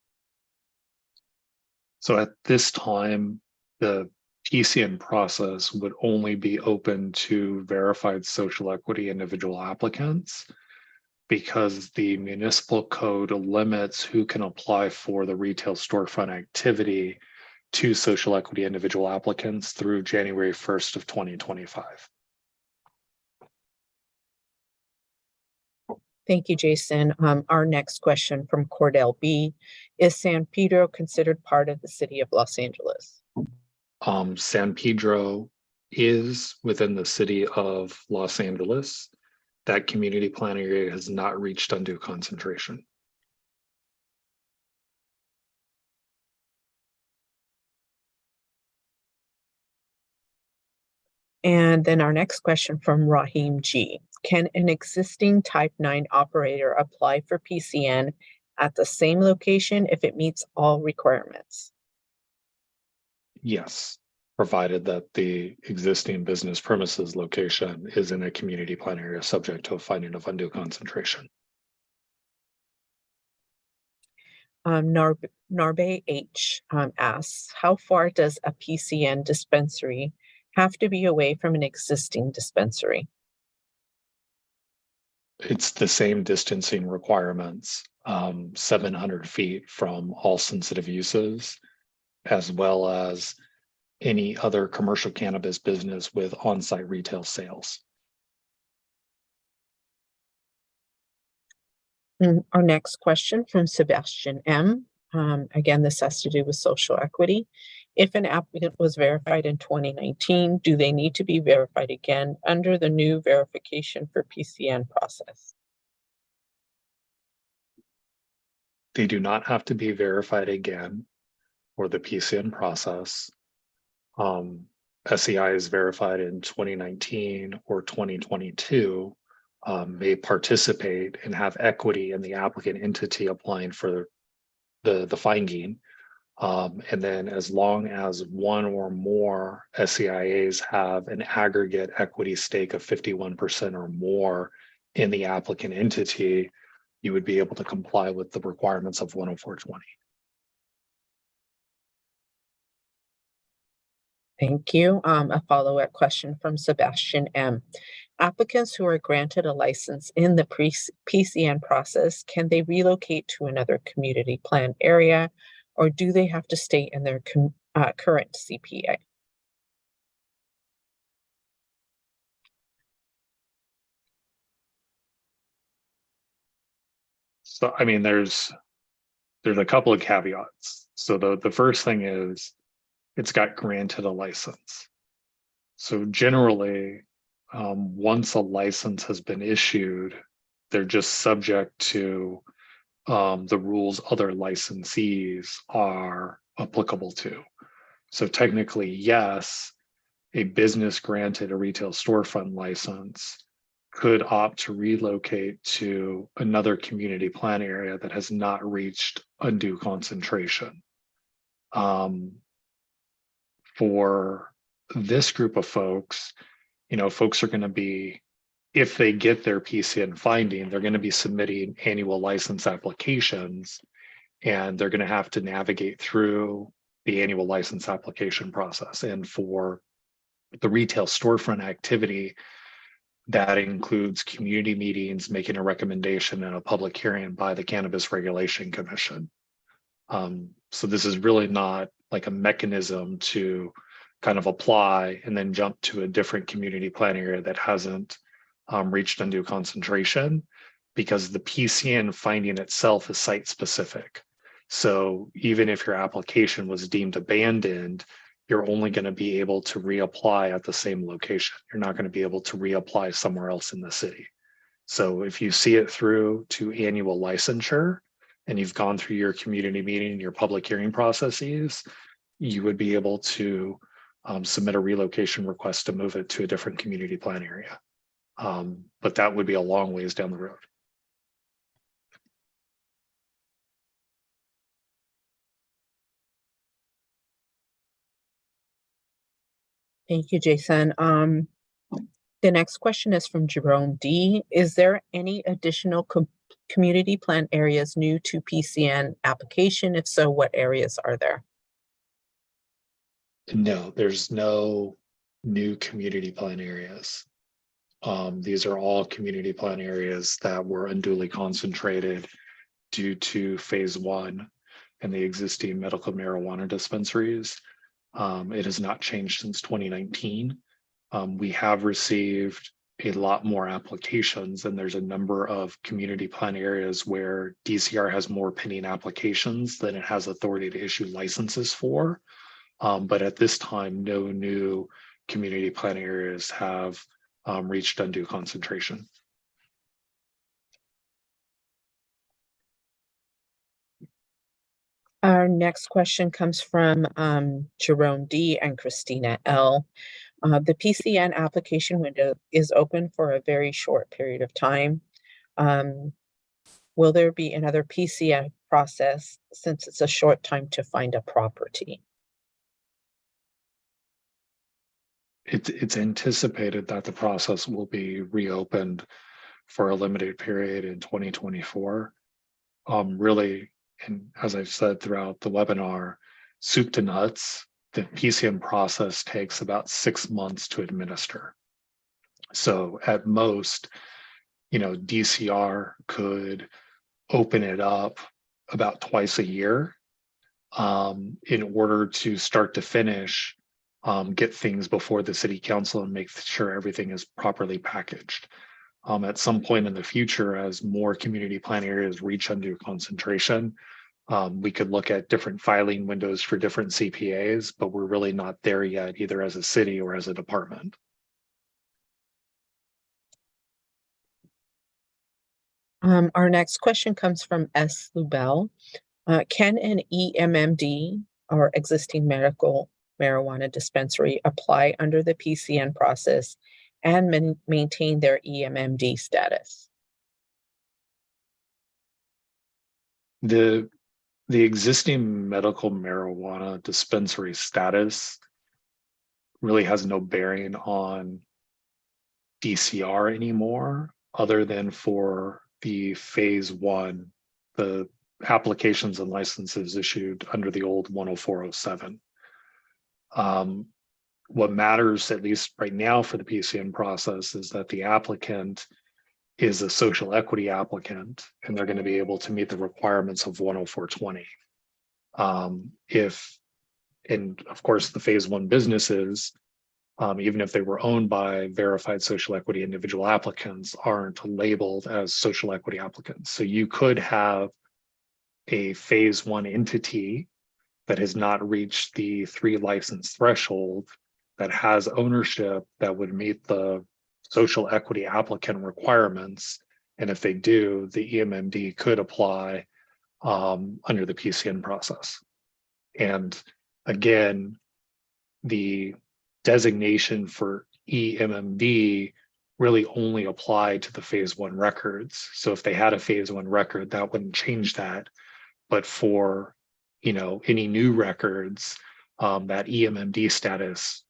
So at this time, the PCN process would only be open to verified social equity individual applicants, because the municipal code limits who can apply for the retail storefront activity to social equity individual applicants through January 1st of 2025. Thank you, Jason. Our next question from Cordell B. Is San Pedro considered part of the city of Los Angeles? San Pedro is within the city of Los Angeles. That community plan area has not reached undue concentration. And then our next question from Rahim G. Can an existing Type 9 operator apply for PCN at the same location if it meets all requirements? Yes, provided that the existing business premises location is in a community plan area subject to a finding of undue concentration. Narbe H asks, how far does a PCN dispensary have to be away from an existing dispensary? It's the same distancing requirements, 700 feet from all sensitive uses, as well as any other commercial cannabis business with on-site retail sales. And our next question from Sebastian M. Again, this has to do with social equity. If an applicant was verified in 2019, do they need to be verified again under the new verification for PCN process? They do not have to be verified again for the PCN process. SEI is verified in 2019 or 2022, may participate and have equity in the applicant entity applying for the finding. And then as long as one or more SEIAs have an aggregate equity stake of 51% or more in the applicant entity, you would be able to comply with the requirements of 10420. Thank you. A follow-up question from Sebastian M. Applicants who are granted a license in the PCN process, can they relocate to another community plan area, or do they have to stay in their current CPA? So, I mean, there's a couple of caveats. So the first thing is it's got granted a license. So generally, once a license has been issued, they're just subject to the rules other licensees are applicable to. So technically, yes, a business granted a retail storefront license could opt to relocate to another community plan area that has not reached undue concentration. For this group of folks, folks are going to be, if they get their PCN finding, they're going to be submitting annual license applications, and they're going to have to navigate through the annual license application process. And for the retail storefront activity, that includes community meetings, making a recommendation, and a public hearing by the Cannabis Regulation Commission. So this is really not like a mechanism to kind of apply and then jump to a different community plan area that hasn't reached undue concentration, because the PCN finding itself is site specific. So even if your application was deemed abandoned, you're only going to be able to reapply at the same location. You're not going to be able to reapply somewhere else in the city. So if you see it through to annual licensure and you've gone through your community meeting, your public hearing processes, you would be able to submit a relocation request to move it to a different community plan area. But that would be a long ways down the road. Thank you, Jason. The next question is from Jerome D. Is there any additional community plan areas new to PCN application? If so, what areas are there? No, there's no new community plan areas. These are all community plan areas that were unduly concentrated due to phase one and the existing medical marijuana dispensaries. It has not changed since 2019. We have received a lot more applications, and there's a number of community plan areas where DCR has more pending applications than it has authority to issue licenses for. But at this time, no new community plan areas have reached undue concentration. Our next question comes from Jerome D. and Christina L. The PCN application window is open for a very short period of time. Will there be another PCN process since it's a short time to find a property? It's anticipated that the process will be reopened for a limited period in 2024. Really, and as I've said throughout the webinar, soup to nuts, the PCN process takes about 6 months to administer. So at most, DCR could open it up about twice a year in order to start to finish, get things before the city council and make sure everything is properly packaged. At some point in the future, as more community plan areas reach undue concentration, we could look at different filing windows for different CPAs, but we're really not there yet, either as a city or as a department. Our next question comes from S. Lubell. Can an EMMD or existing medical marijuana dispensary apply under the PCN process and maintain their EMMD status? The existing medical marijuana dispensary status really has no bearing on DCR anymore, other than for the phase one, the applications and licenses issued under the old 10407. What matters, at least right now for the PCN process, is that the applicant is a social equity applicant, and they're going to be able to meet the requirements of 10420. And of course, the phase one businesses, even if they were owned by verified social equity individual applicants, aren't labeled as social equity applicants. So you could have a phase one entity that has not reached the 3 license threshold that has ownership that would meet the social equity applicant requirements. And if they do, the EMMD could apply under the PCN process. And again, the designation for EMMD really only applied to the phase one records. So if they had a phase one record, that wouldn't change that. But for any new records, that EMMD status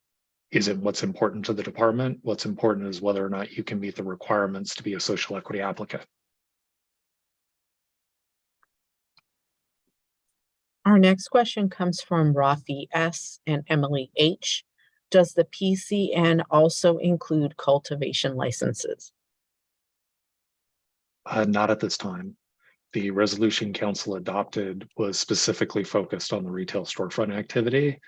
isn't what's important to the department. What's important is whether or not you can meet the requirements to be a social equity applicant. Our next question comes from Rafi S. and Emily H. Does the PCN also include cultivation licenses? Not at this time. The resolution council adopted was specifically focused on the retail storefront activity.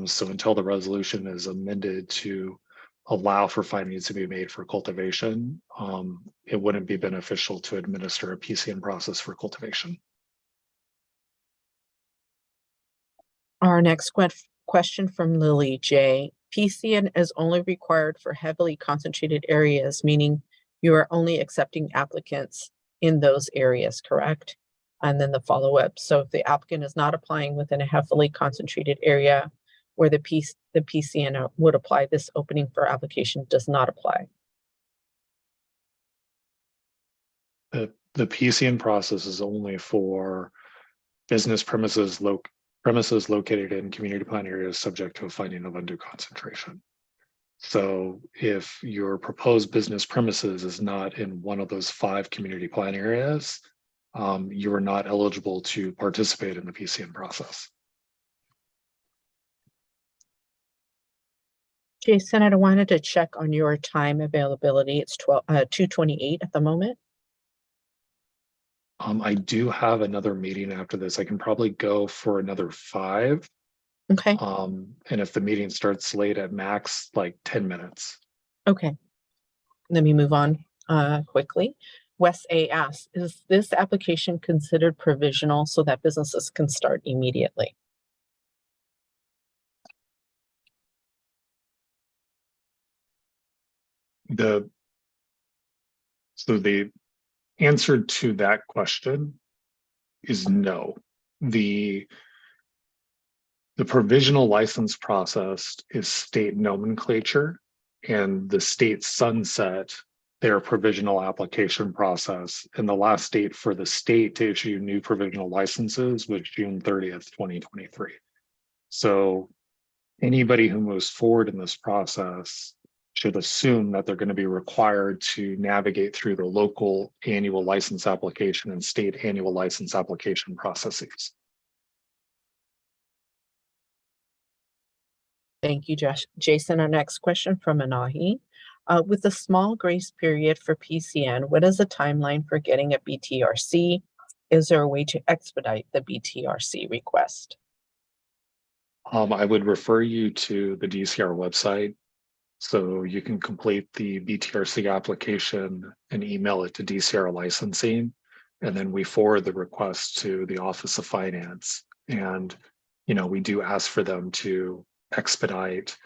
So until the resolution is amended to allow for findings to be made for cultivation, it wouldn't be beneficial to administer a PCN process for cultivation. Our next question from Lily J. PCN is only required for heavily concentrated areas, meaning you are only accepting applicants in those areas, correct? And then the follow-up. So if the applicant is not applying within a heavily concentrated area where the PCN would apply, this opening for application does not apply. The PCN process is only for business premises located in community plan areas subject to a finding of undue concentration. So if your proposed business premises is not in one of those 5 community plan areas, you are not eligible to participate in the PCN process. Jason, I wanted to check on your time availability. It's 2:28 at the moment. I do have another meeting after this. I can probably go for another 5. Okay. And if the meeting starts late, at max, like 10 minutes. Okay. Let me move on quickly. Wes A asks, is this application considered provisional so that businesses can start immediately? So the answer to that question is no. The provisional license process is state nomenclature, and the state sunset their provisional application process. And the last date for the state to issue new provisional licenses was June 30th, 2023. So anybody who moves forward in this process should assume that they're going to be required to navigate through the local annual license application and state annual license application processes. Thank you, Jason. Our next question from Anahi. With a small grace period for PCN, what is the timeline for getting a BTRC? Is there a way to expedite the BTRC request? I would refer you to the DCR website. So you can complete the BTRC application and email it to DCR licensing. And then we forward the request to the Office of Finance. And, we do ask for them to expedite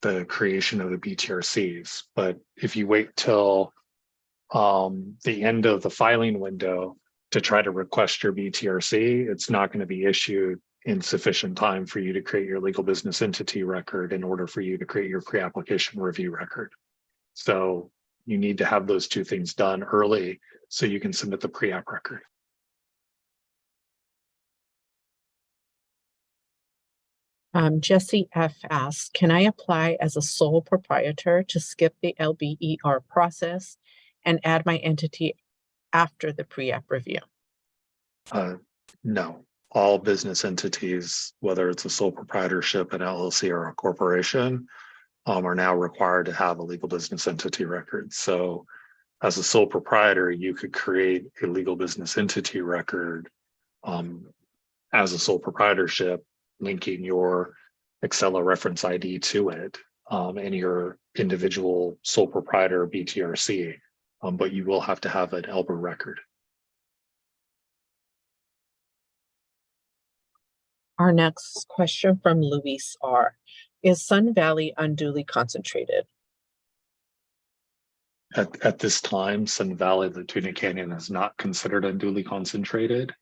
the creation of the BTRCs. But if you wait till the end of the filing window to try to request your BTRC, it's not going to be issued in sufficient time for you to create your legal business entity record in order for you to create your pre-application review record. So you need to have those 2 things done early so you can submit the pre-app record. Jesse F asks, can I apply as a sole proprietor to skip the LBER process and add my entity after the pre-app review? No, all business entities, whether it's a sole proprietorship, an LLC, or a corporation, are now required to have a legal business entity record. So as a sole proprietor, you could create a legal business entity record as a sole proprietorship, linking your Excel reference ID to it, and your individual sole proprietor BTRC, but you will have to have an ELBR record. Our next question from Luis R. Is Sun Valley unduly concentrated? At this time, Sun Valley, Latuna Canyon is not considered unduly concentrated.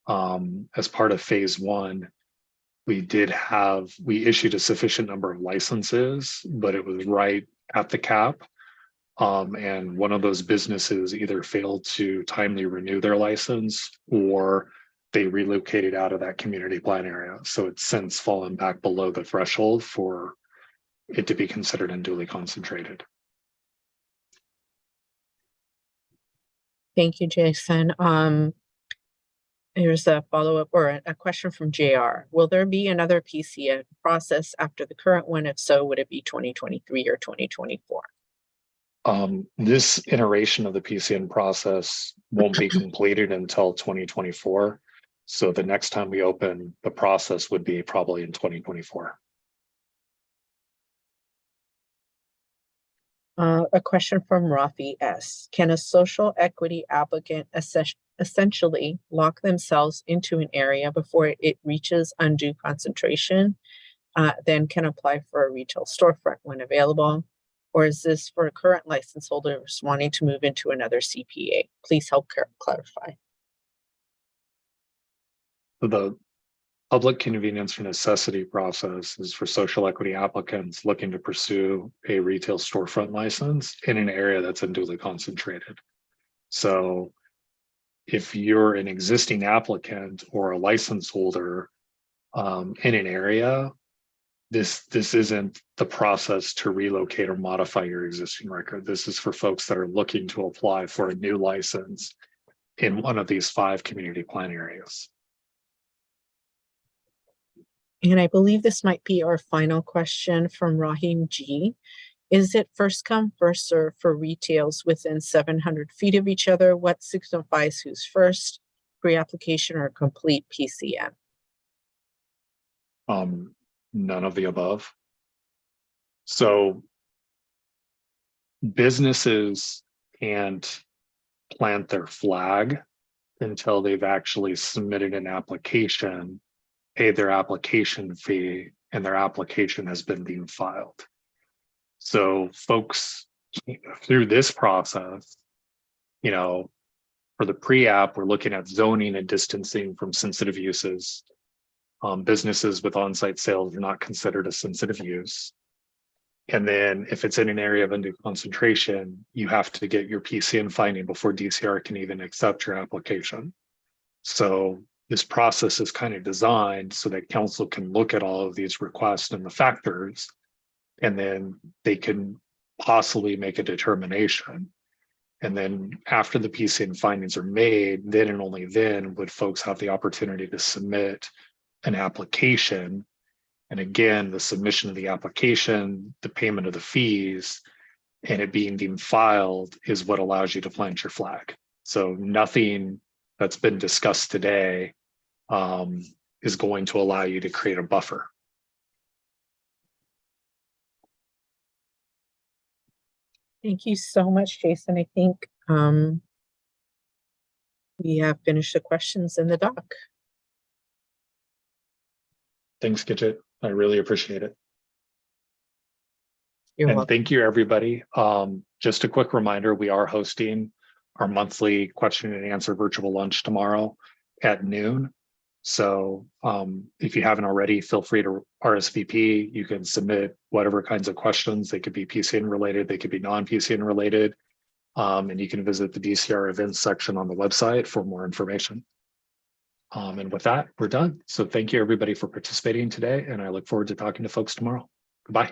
As part of phase one, we issued a sufficient number of licenses, but it was right at the cap. And one of those businesses either failed to timely renew their license or they relocated out of that community plan area. So it's since fallen back below the threshold for it to be considered unduly concentrated. Thank you, Jason. Here's a follow-up or a question from JR. Will there be another PCN process after the current one? If so, would it be 2023 or 2024? This iteration of the PCN process won't be completed until 2024. So the next time we open the process would be probably in 2024. A question from Rafi S. Can a social equity applicant essentially lock themselves into an area before it reaches undue concentration, then can apply for a retail storefront when available? Or is this for current license holders wanting to move into another CPA? Please help clarify. The public convenience for necessity process is for social equity applicants looking to pursue a retail storefront license in an area that's unduly concentrated. So if you're an existing applicant or a license holder in an area, this isn't the process to relocate or modify your existing record. This is for folks that are looking to apply for a new license in one of these 5 community plan areas. And I believe this might be our final question from Rahim G. Is it first come, first serve for retails within 700 feet of each other? What signifies who's first, pre-application or complete PCN? None of the above. So businesses can't plant their flag until they've actually submitted an application, paid their application fee, and their application has been deemed filed. So folks through this process, for the pre-app, we're looking at zoning and distancing from sensitive uses. Businesses with on-site sales are not considered a sensitive use. And then if it's in an area of undue concentration, you have to get your PCN finding before DCR can even accept your application. So this process is kind of designed so that council can look at all of these requests and the factors, and then they can possibly make a determination. And then after the PCN findings are made, then and only then would folks have the opportunity to submit an application. And again, the submission of the application, the payment of the fees, and it being deemed filed is what allows you to plant your flag. So nothing that's been discussed today is going to allow you to create a buffer. Thank you so much, Jason. I think we have finished the questions in the doc. Thanks, Gidget. I really appreciate it. You're and welcome. Thank you, everybody. Just a quick reminder, we are hosting our monthly question and answer virtual lunch tomorrow at noon. So if you haven't already, feel free to RSVP. You can submit whatever kinds of questions. They could be PCN related, they could be non-PCN related. And you can visit the DCR events section on the website for more information. And with that, we're done. So thank you, everybody, for participating today. And I look forward to talking to folks tomorrow. Goodbye.